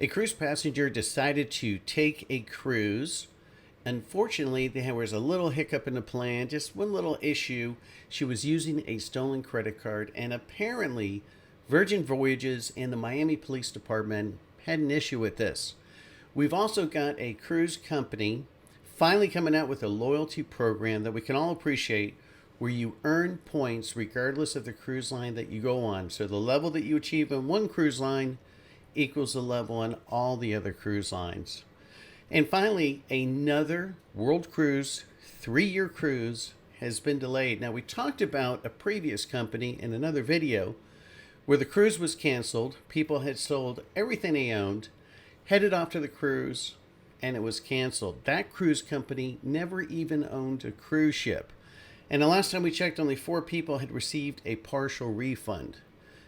A cruise passenger decided to take a cruise. Unfortunately, there was a little hiccup in the plan, just one little issue. She was using a stolen credit card, and apparently, Virgin Voyages and the Miami Police Department had an issue with this. We've also got a cruise company finally coming out with a loyalty program that we can all appreciate, where you earn points regardless of the cruise line that you go on. So the level that you achieve on one cruise line equals the level on all the other cruise lines. And finally, another World Cruise 3-year cruise has been delayed. Now, we talked about a previous company in another video where the cruise was canceled. People had sold everything they owned, headed off to the cruise, and it was canceled. That cruise company never even owned a cruise ship. And the last time we checked, only 4 people had received a partial refund.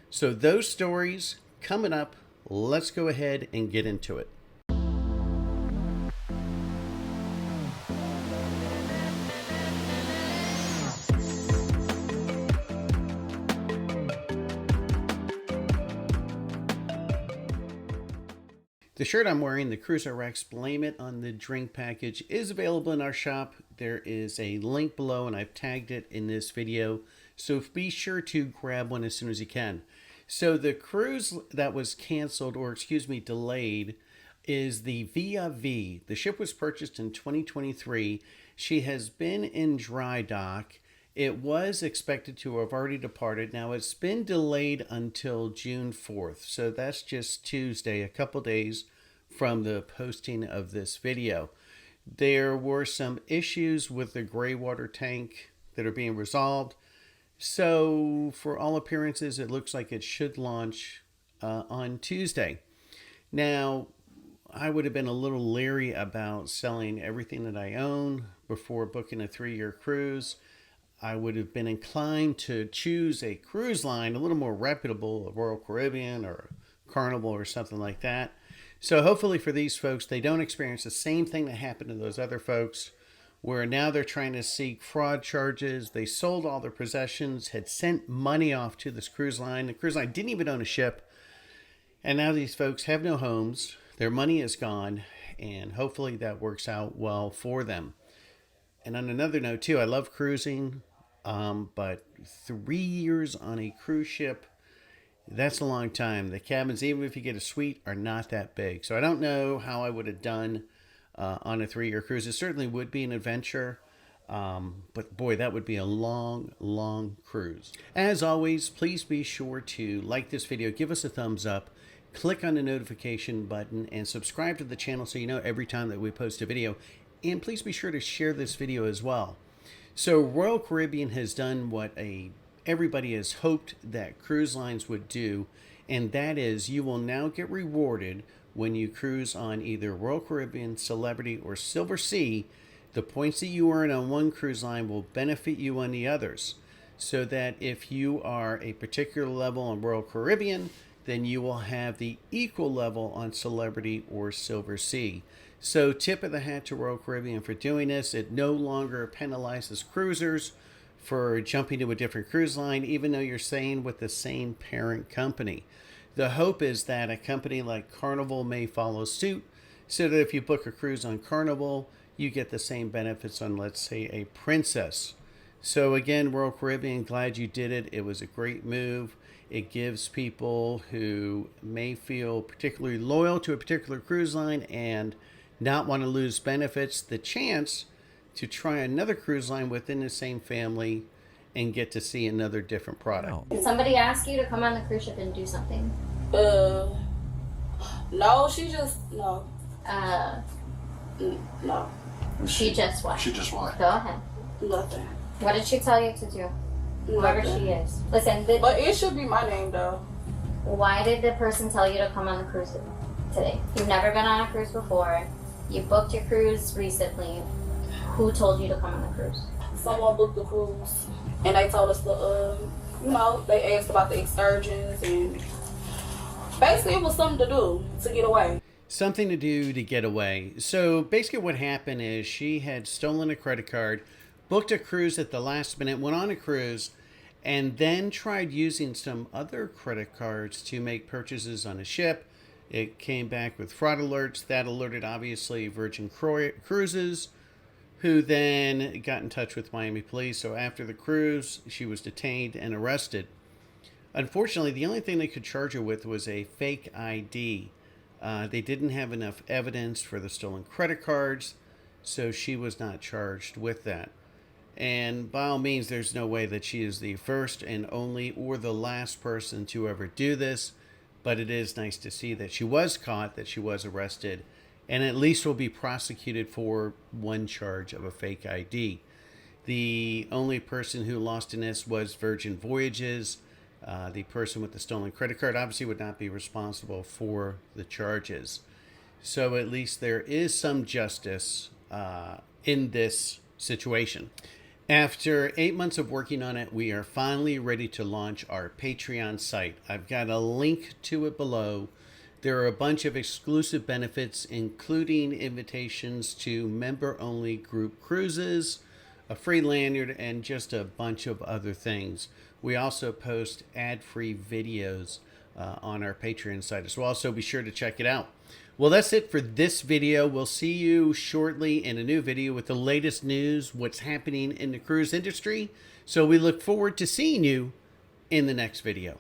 So those stories coming up. Let's go ahead and get into it. The shirt I'm wearing, the Cruise RX Blame It on the Drink package, is available in our shop. There is a link below and I've tagged it in this video. So be sure to grab one as soon as you can. So the cruise that was canceled, or excuse me, delayed, is the Via V. The ship was purchased in 2023. She has been in dry dock. It was expected to have already departed. Now it's been delayed until June 4th. So that's just Tuesday, a couple days from the posting of this video. There were some issues with the gray water tank that are being resolved. So for all appearances, it looks like it should launch on Tuesday. Now, I would have been a little leery about selling everything that I own before booking a 3-year cruise. I would have been inclined to choose a cruise line a little more reputable, a Royal Caribbean or Carnival or something like that. So hopefully for these folks, they don't experience the same thing that happened to those other folks, where now they're trying to seek fraud charges. They sold all their possessions, had sent money off to this cruise line. The cruise line didn't even own a ship. And now these folks have no homes. Their money is gone. And hopefully that works out well for them. And on another note too, I love cruising. But 3 years on a cruise ship, that's a long time. The cabins, even if you get a suite, are not that big. So I don't know how I would have done on a 3-year cruise. It certainly would be an adventure, but boy, that would be a long, long cruise. As always, please be sure to like this video, give us a thumbs up, click on the notification button, and subscribe to the channel so you know every time that we post a video. And please be sure to share this video as well. So Royal Caribbean has done what everybody has hoped that cruise lines would do, and that is you will now get rewarded when you cruise on either Royal Caribbean, Celebrity, or Silver Sea. The points that you earn on one cruise line will benefit you on the others. So that if you are a particular level on Royal Caribbean, then you will have the equal level on Celebrity or Silver Sea. So tip of the hat to Royal Caribbean for doing this. It no longer penalizes cruisers for jumping to a different cruise line, even though you're staying with the same parent company. The hope is that a company like Carnival may follow suit, so that if you book a cruise on Carnival, you get the same benefits on, let's say, a Princess. So again, Royal Caribbean, glad you did it. It was a great move. It gives people who may feel particularly loyal to a particular cruise line and not want to lose benefits the chance to try another cruise line within the same family and get to see another different product. Wow. Did somebody ask you to come on the cruise ship and do something? No, no. No. She just what? She just what? Go ahead. Nothing. What did she tell you to do? Whoever she is. Listen, but it should be my name though. Why did the person tell you to come on the cruise today? You've never been on a cruise before. You booked your cruise recently. Who told you to come on the cruise? Someone booked the cruise, and they told us to, they asked about the excursions, and basically it was something to do to get away. Something to do to get away. So basically what happened is she had stolen a credit card, booked a cruise at the last minute, went on a cruise, and then tried using some other credit cards to make purchases on a ship. It came back with fraud alerts. That alerted, obviously, Virgin Cruises, who then got in touch with Miami police. So after the cruise, she was detained and arrested. Unfortunately, the only thing they could charge her with was a fake ID. They didn't have enough evidence for the stolen credit cards, so she was not charged with that. And by all means, there's no way that she is the first and only or the last person to ever do this. But it is nice to see that she was caught, that she was arrested, and at least will be prosecuted for one charge of a fake ID. The only person who lost in this was Virgin Voyages. The person with the stolen credit card obviously would not be responsible for the charges. So at least there is some justice in this situation. After 8 months of working on it, we are finally ready to launch our Patreon site. I've got a link to it below. There are a bunch of exclusive benefits, including invitations to member-only group cruises, a free lanyard, and just a bunch of other things. We also post ad-free videos on our Patreon site as well, so be sure to check it out. Well, that's it for this video. We'll see you shortly in a new video with the latest news, what's happening in the cruise industry. So we look forward to seeing you in the next video.